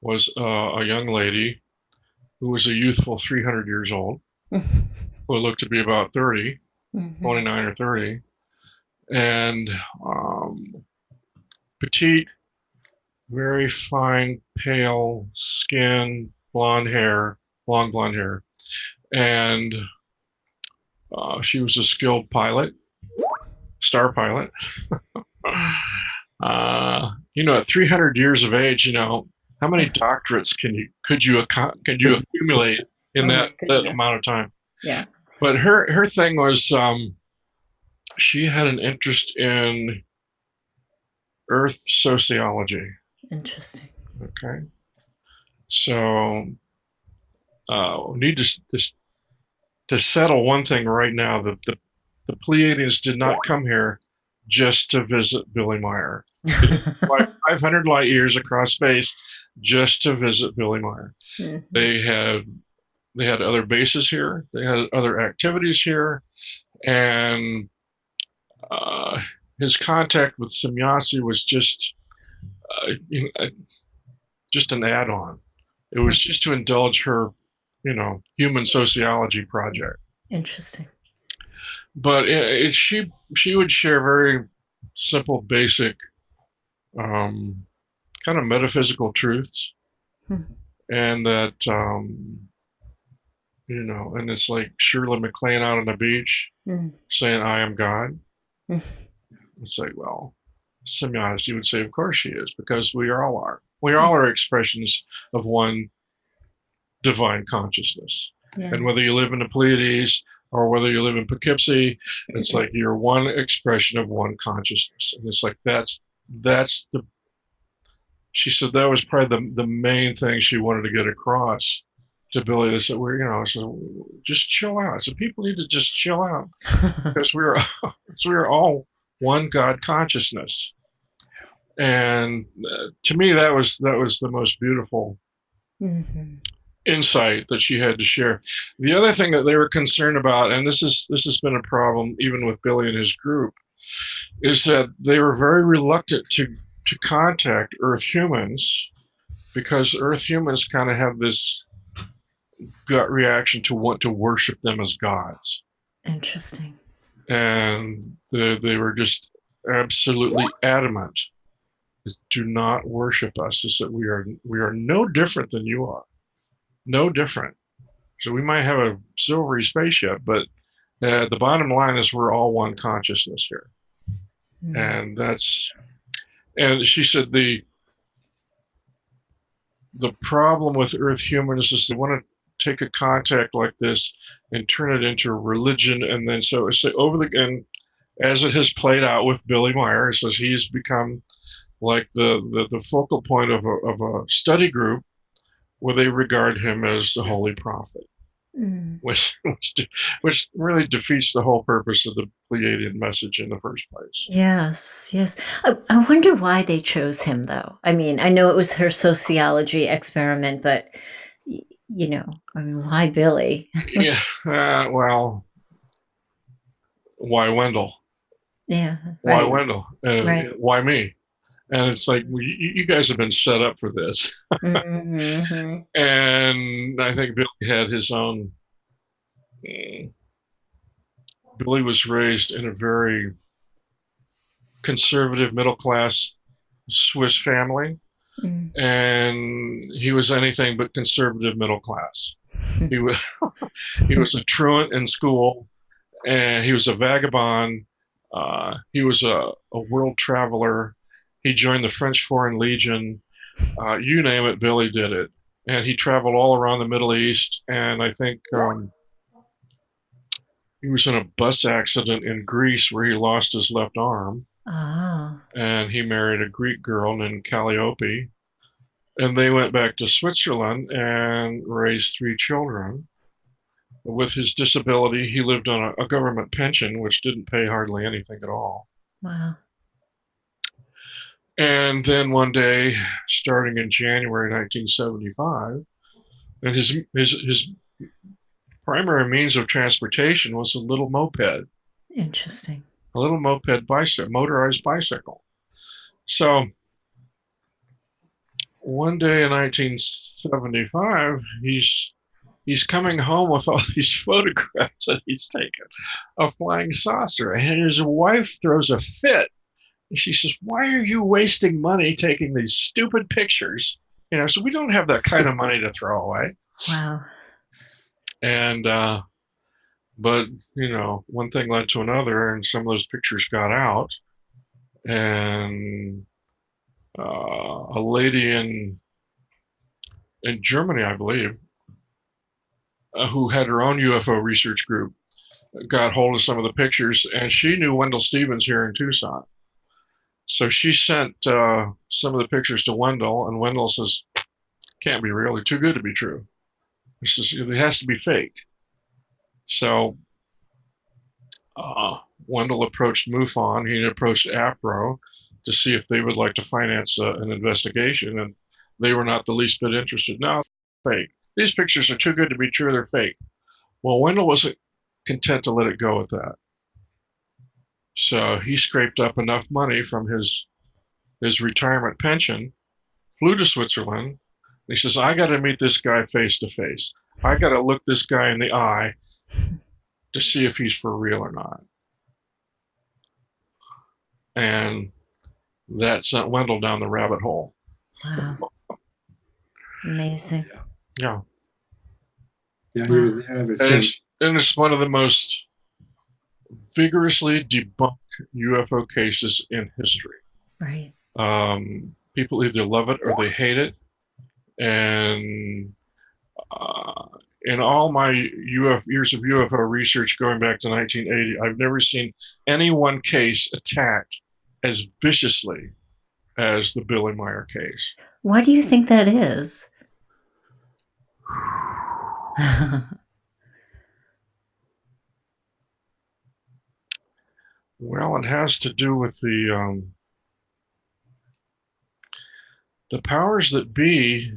[SPEAKER 3] was a young lady who was a youthful 300 years old, who looked to be about 30, 29 or 30, and petite, very fine, pale skin, long blonde hair, and she was a skilled pilot, star pilot. At 300 years of age, how many doctorates could you accumulate in that amount of time?
[SPEAKER 1] Yeah.
[SPEAKER 3] But her thing was she had an interest in Earth sociology.
[SPEAKER 1] Interesting.
[SPEAKER 3] Okay. So need to settle one thing right now, that the Pleiadians did not come here just to visit Billy Meyer. 500 light years across space just to visit Billy Meyer. They had other bases here. They had other activities here, and his contact with Semjase was just an add-on. It was just to indulge her, human sociology project.
[SPEAKER 1] Interesting.
[SPEAKER 3] But she would share very simple, basic, kind of metaphysical truths, and that and it's like Shirley MacLaine out on the beach saying, "I am God." It's like, well, Semjase would say, "Of course she is, because we all are. We all are expressions of one divine consciousness." Yeah. And whether you live in the Pleiades or whether you live in Poughkeepsie, it's like you're one expression of one consciousness. And it's like she said that was probably the main thing she wanted to get across to Billy. They said, so just chill out. So people need to just chill out, because we are all one God consciousness. And to me, that was the most beautiful insight that she had to share. The other thing that they were concerned about, and this has been a problem even with Billy and his group, is that they were very reluctant to contact Earth humans, because Earth humans kind of have this gut reaction to want to worship them as gods.
[SPEAKER 1] Interesting.
[SPEAKER 3] And they were just absolutely adamant: do not worship us. They said, we are no different than you are. No different. So we might have a silvery spaceship, but the bottom line is we're all one consciousness here. And she said the problem with Earth humans is they want to take a contact like this and turn it into a religion. And then and as it has played out with Billy Meyer, it says he's become like the focal point of a study group where they regard him as the holy prophet, which really defeats the whole purpose of the Pleiadian message in the first place.
[SPEAKER 1] Yes. I wonder why they chose him, though. I mean, I know it was her sociology experiment, but why Billy?
[SPEAKER 3] Yeah. Well, why Wendell?
[SPEAKER 1] Yeah.
[SPEAKER 3] Why
[SPEAKER 1] right.
[SPEAKER 3] Wendell? Why me? And it's like, you guys have been set up for this. And I think Billy had his own. Billy was raised in a very conservative, middle-class Swiss family, and he was anything but conservative middle class. He was a truant in school, and he was a vagabond. He was a world traveler. He joined the French Foreign Legion. You name it, Billy did it. And he traveled all around the Middle East. And I think he was in a bus accident in Greece where he lost his left arm.
[SPEAKER 1] Oh.
[SPEAKER 3] And he married a Greek girl named Calliope. And they went back to Switzerland and raised 3 children. with his disability, he lived on a government pension, which didn't pay hardly anything at all.
[SPEAKER 1] Wow.
[SPEAKER 3] And then one day, starting in January 1975, and his primary means of transportation was a little moped.
[SPEAKER 1] Interesting.
[SPEAKER 3] A little moped bicycle, motorized bicycle. So one day in 1975, he's coming home with all these photographs that he's taken of flying saucer, and his wife throws a fit. And she says, "Why are you wasting money taking these stupid pictures? You know, so we don't have that kind of money to throw away."
[SPEAKER 1] Wow.
[SPEAKER 3] And but you know, one thing led to another, and some of those pictures got out. And a lady in Germany, I believe, who had her own UFO research group, got hold of some of the pictures, and she knew Wendell Stevens here in Tucson. So she sent some of the pictures to Wendell, and Wendell says, "Can't be real. They're too good to be true. He says, it has to be fake." So Wendell approached MUFON. He approached APRO to see if they would like to finance an investigation, and they were not the least bit interested. No, fake. These pictures are too good to be true. They're fake. Well, Wendell wasn't content to let it go at that. So he scraped up enough money from his retirement pension, flew to Switzerland. He says, "I got to meet this guy face to face. I got to look this guy in the eye to see if he's for real or not." And that sent Wendell down the rabbit hole.
[SPEAKER 1] Wow. Amazing.
[SPEAKER 3] Yeah.
[SPEAKER 2] Yeah, he was there ever since.
[SPEAKER 3] And it's one of the most vigorously debunked UFO cases in history.
[SPEAKER 1] Right.
[SPEAKER 3] People either love it or they hate it. And in all my years of UFO research going back to 1980, I've never seen any one case attacked as viciously as the Billy Meyer case.
[SPEAKER 1] Why do you think that is?
[SPEAKER 3] Well, it has to do with the powers that be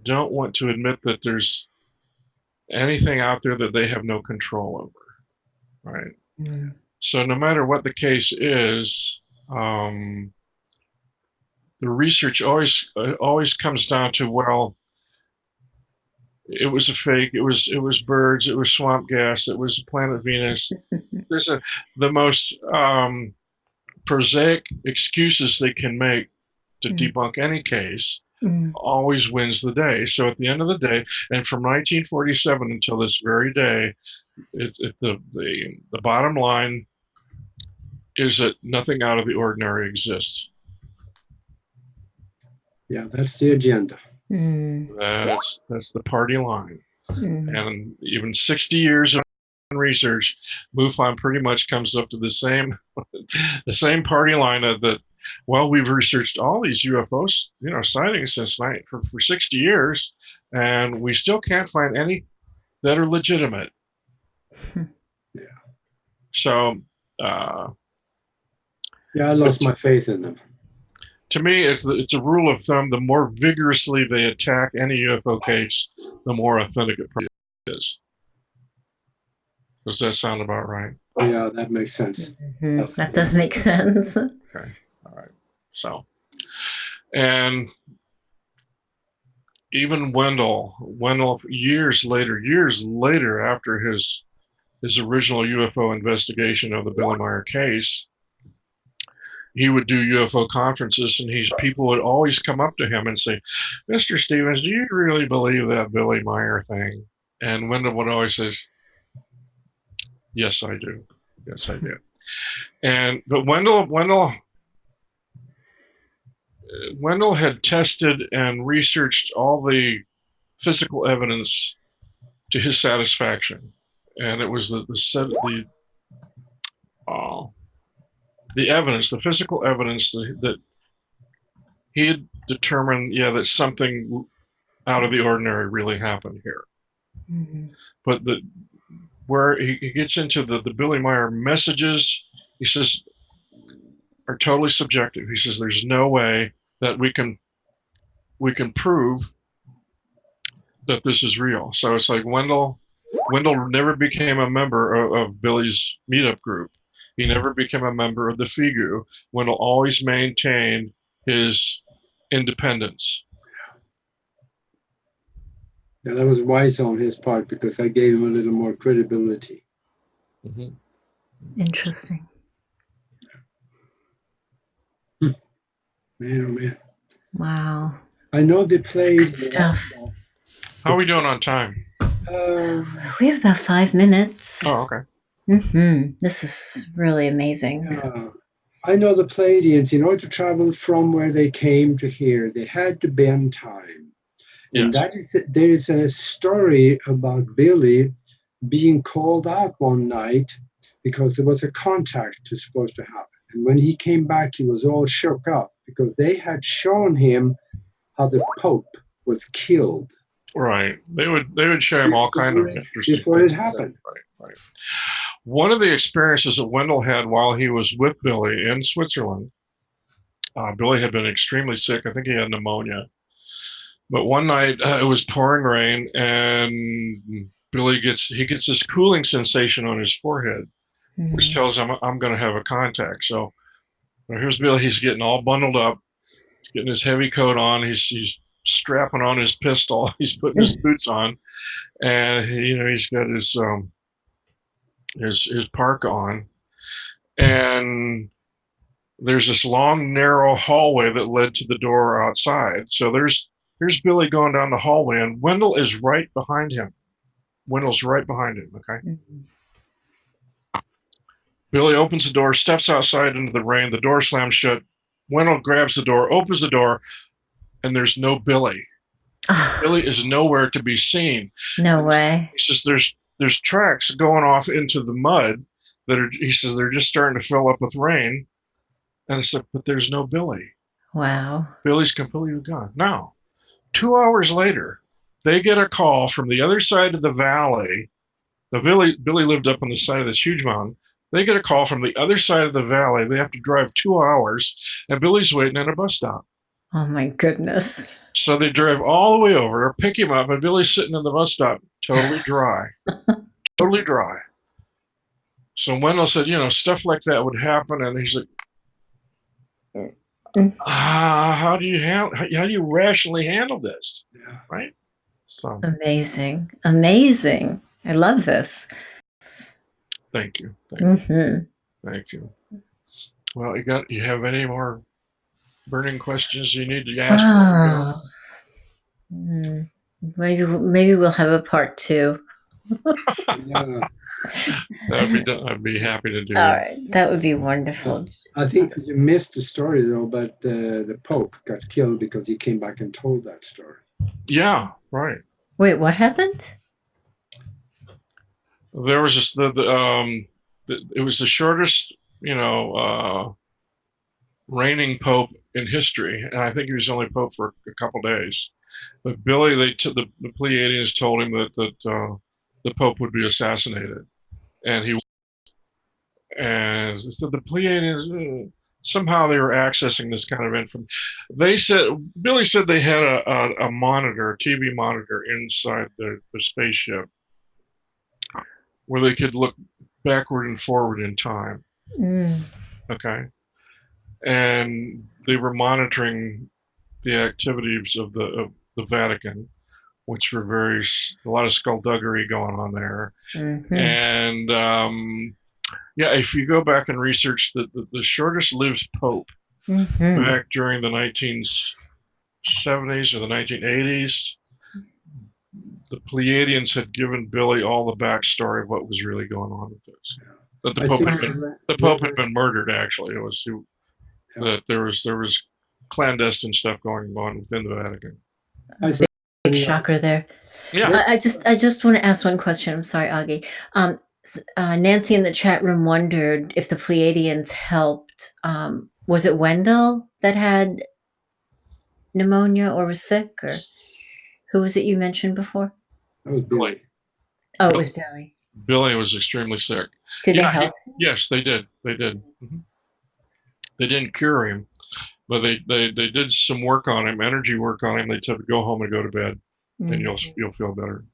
[SPEAKER 3] don't want to admit that there's anything out there that they have no control over, right?
[SPEAKER 1] Mm.
[SPEAKER 3] So no matter what the case is, the research always comes down to, well, it was a fake, it was birds, it was swamp gas, it was planet Venus. There's the most prosaic excuses they can make to debunk any case always wins the day. So at the end of the day, and from 1947 until this very day, the bottom line is that nothing out of the ordinary exists.
[SPEAKER 2] Yeah, that's the agenda.
[SPEAKER 3] That's the party line. And even 60 years of research, MUFON pretty much comes up to the same party line that, well, we've researched all these UFOs, sightings since for 60 years, and we still can't find any that are legitimate.
[SPEAKER 2] Yeah.
[SPEAKER 3] So,
[SPEAKER 2] I lost my faith in them.
[SPEAKER 3] To me, it's a rule of thumb: the more vigorously they attack any UFO case, the more authentic it probably is. Does that sound about right?
[SPEAKER 2] Yeah, that makes sense.
[SPEAKER 1] That does make sense.
[SPEAKER 3] Okay. All right. So, and even Wendell, years later after his original UFO investigation of the Billy Meyer case, he would do UFO conferences, and people would always come up to him and say, "Mr. Stevens, do you really believe that Billy Meyer thing?" And Wendell would always say, "Yes, I do. Yes, I do." But Wendell had tested and researched all the physical evidence to his satisfaction, and it was the evidence, the physical evidence that he had determined, that something out of the ordinary really happened here. But where he gets into the Billy Meyer messages, he says, are totally subjective. He says there's no way that we can prove that this is real. So it's like Wendell never became a member of Billy's meetup group. He never became a member of the Figu. Wendell always maintained his independence.
[SPEAKER 2] And that was wise on his part, because I gave him a little more credibility.
[SPEAKER 1] Mm-hmm. Interesting.
[SPEAKER 2] Man, oh man.
[SPEAKER 1] Wow.
[SPEAKER 2] I know they played
[SPEAKER 1] good stuff.
[SPEAKER 3] How are we doing on time?
[SPEAKER 1] We have about 5 minutes.
[SPEAKER 3] Oh, okay.
[SPEAKER 1] This is really amazing.
[SPEAKER 2] I know the Pleiadians, in order to travel from where they came to here, they had to bend time. And there is a story about Billy being called out one night because there was a contact supposed to happen. And when he came back, he was all shook up because they had shown him how the Pope was killed.
[SPEAKER 3] Right. They would show him all kind of interesting
[SPEAKER 2] before
[SPEAKER 3] things.
[SPEAKER 2] It happened.
[SPEAKER 3] Right. One of the experiences that Wendell had while he was with Billy in Switzerland, Billy had been extremely sick. I think he had pneumonia. But one night it was pouring rain, and Billy gets this cooling sensation on his forehead, which tells him, I'm going to have a contact. So here's Billy. He's getting all bundled up. He's getting his heavy coat on. He's strapping on his pistol. He's putting his boots on, and he's got his parka on, and there's this long, narrow hallway that led to the door outside. So here's Billy going down the hallway, and Wendell is right behind him. Wendell's right behind him, okay? Billy opens the door, steps outside into the rain. The door slams shut. Wendell grabs the door, opens the door, and there's no Billy. Billy is nowhere to be seen.
[SPEAKER 1] No way.
[SPEAKER 3] He says there's tracks going off into the mud he says they're just starting to fill up with rain. And I said, but there's no Billy.
[SPEAKER 1] Wow.
[SPEAKER 3] Billy's completely gone. Now, 2 hours later, they get a call from the other side of the valley. Billy lived up on the side of this huge mountain. They get a call from the other side of the valley. They have to drive 2 hours, and Billy's waiting at a bus stop.
[SPEAKER 1] Oh, my goodness.
[SPEAKER 3] So they drive all the way over, pick him up, and Billy's sitting in the bus stop, totally dry. Totally dry. So Wendell said, stuff like that would happen, and he's like, how do you rationally handle this?
[SPEAKER 2] Yeah.
[SPEAKER 3] Right? So
[SPEAKER 1] amazing. I love this.
[SPEAKER 3] Thank you. Thank you. Well, you have any more burning questions you need to ask?
[SPEAKER 1] Maybe we'll have a part 2.
[SPEAKER 2] Yeah.
[SPEAKER 3] I'd be happy to do
[SPEAKER 1] All right. That would be wonderful.
[SPEAKER 2] I think you missed the story, though, but the Pope got killed because he came back and told that story.
[SPEAKER 3] Yeah, right.
[SPEAKER 1] Wait, what happened?
[SPEAKER 3] There was just it was the shortest, reigning Pope in history, and I think he was only Pope for a couple days. But Billy, the Pleiadians told him that the Pope would be assassinated, and so the Pleiadians somehow they were accessing this kind of information. Billy said they had a monitor, a TV monitor inside the spaceship where they could look backward and forward in time. Okay, and they were monitoring the activities of the Vatican, which were a lot of skullduggery going on there. And if you go back and research the shortest lived Pope back during the 1970s or the 1980s, the Pleiadians had given Billy all the backstory of what was really going on with this. That the Pope had been murdered. Actually, it was that there was clandestine stuff going on within the Vatican.
[SPEAKER 1] Big shocker there.
[SPEAKER 3] Yeah.
[SPEAKER 1] I just want to ask one question. I'm sorry, Aage. Nancy in the chat room wondered if the Pleiadians helped. Was it Wendell that had pneumonia or was sick, or who was it you mentioned before?
[SPEAKER 2] That was Billy.
[SPEAKER 1] Oh, it was Billy.
[SPEAKER 3] Billy was extremely sick.
[SPEAKER 1] Did they help?
[SPEAKER 3] Yes, they did. They did. They didn't cure him, but they did some work on him, energy work on him. They told him to go home and go to bed, and you'll feel better.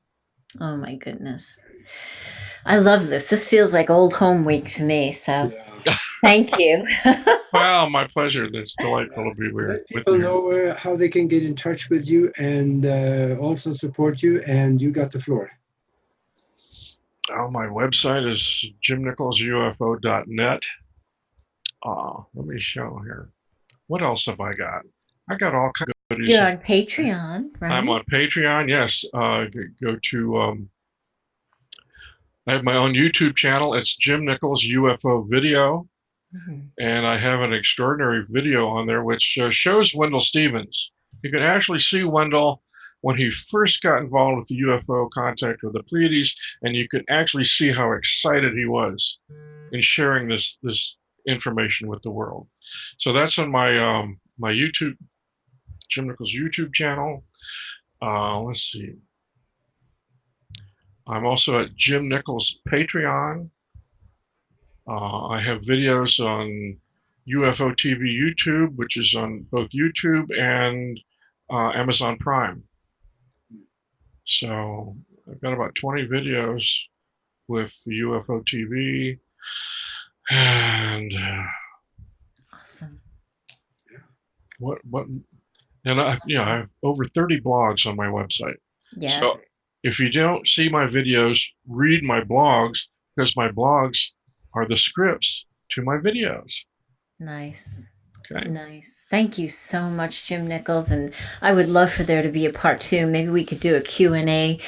[SPEAKER 1] Oh my goodness. I love this. This feels like old home week to me. So thank you.
[SPEAKER 3] Wow, my pleasure. It's delightful to be here.
[SPEAKER 2] Let people know how they can get in touch with you and also support you. And you got the floor.
[SPEAKER 3] Oh, my website is jimnicholsufo.net. Let me show here. What else have I got? I got all kinds of goodies.
[SPEAKER 1] You're on Patreon, right?
[SPEAKER 3] I'm on Patreon, yes. Go to, I have my own YouTube channel. It's Jim Nichols UFO Video. And I have an extraordinary video on there which shows Wendell Stevens. You can actually see Wendell when he first got involved with the UFO contact with the Pleiades, and you could actually see how excited he was in sharing this information with the world. So that's on my my YouTube, Jim Nichols YouTube channel. Let's see. I'm also at Jim Nichols Patreon. I have videos on UFO TV YouTube, which is on both YouTube and Amazon Prime. So I've got about 20 videos with the UFO TV, and
[SPEAKER 1] awesome.
[SPEAKER 3] And I have over 30 blogs on my website.
[SPEAKER 1] Yes.
[SPEAKER 3] So if you don't see my videos, read my blogs, because my blogs are the scripts to my videos.
[SPEAKER 1] Nice.
[SPEAKER 3] Okay.
[SPEAKER 1] Nice. Thank you so much, Jim Nichols. And I would love for there to be a part 2. Maybe we could do a Q&A,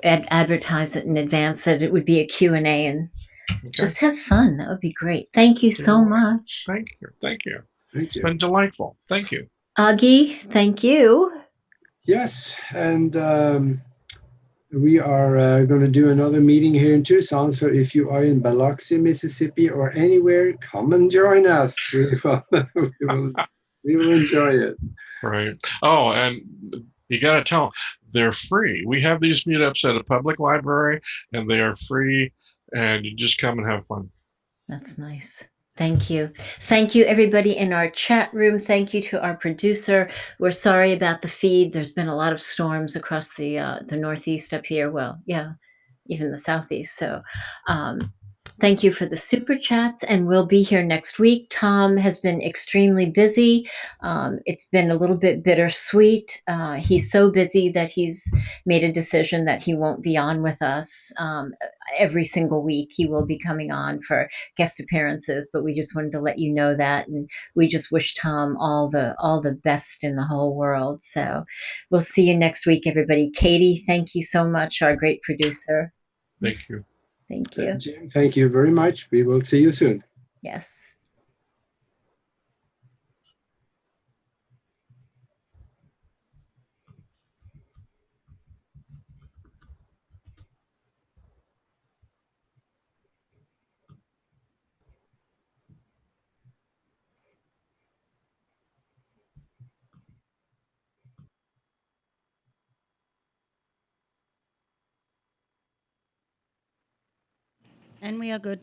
[SPEAKER 1] advertise it in advance that it would be a Q&A and just have fun. That would be great. Thank you so much.
[SPEAKER 3] Thank you. Thank you. It's been delightful. Thank you.
[SPEAKER 1] Aage, thank you.
[SPEAKER 2] Yes, and we are going to do another meeting here in Tucson. So if you are in Biloxi, Mississippi, or anywhere, come and join us. We will enjoy it.
[SPEAKER 3] Right. Oh, and you got to tell them they're free. We have these meetups at a public library, and they are free, and you just come and have fun.
[SPEAKER 1] That's nice. Thank you. Thank you, everybody in our chat room. Thank you to our producer. We're sorry about the feed. There's been a lot of storms across the Northeast up here. Well, yeah, even the Southeast. So thank you for the super chats, and we'll be here next week. Tom has been extremely busy. It's been a little bit bittersweet. He's so busy that he's made a decision that he won't be on with us every single week. He will be coming on for guest appearances, but we just wanted to let you know that, and we just wish Tom all the best in the whole world. So we'll see you next week, everybody. Katie, thank you so much, our great producer.
[SPEAKER 3] Thank you.
[SPEAKER 1] Thank you.
[SPEAKER 2] Jim, thank you very much. We will see you soon.
[SPEAKER 1] Yes.
[SPEAKER 4] And we are good.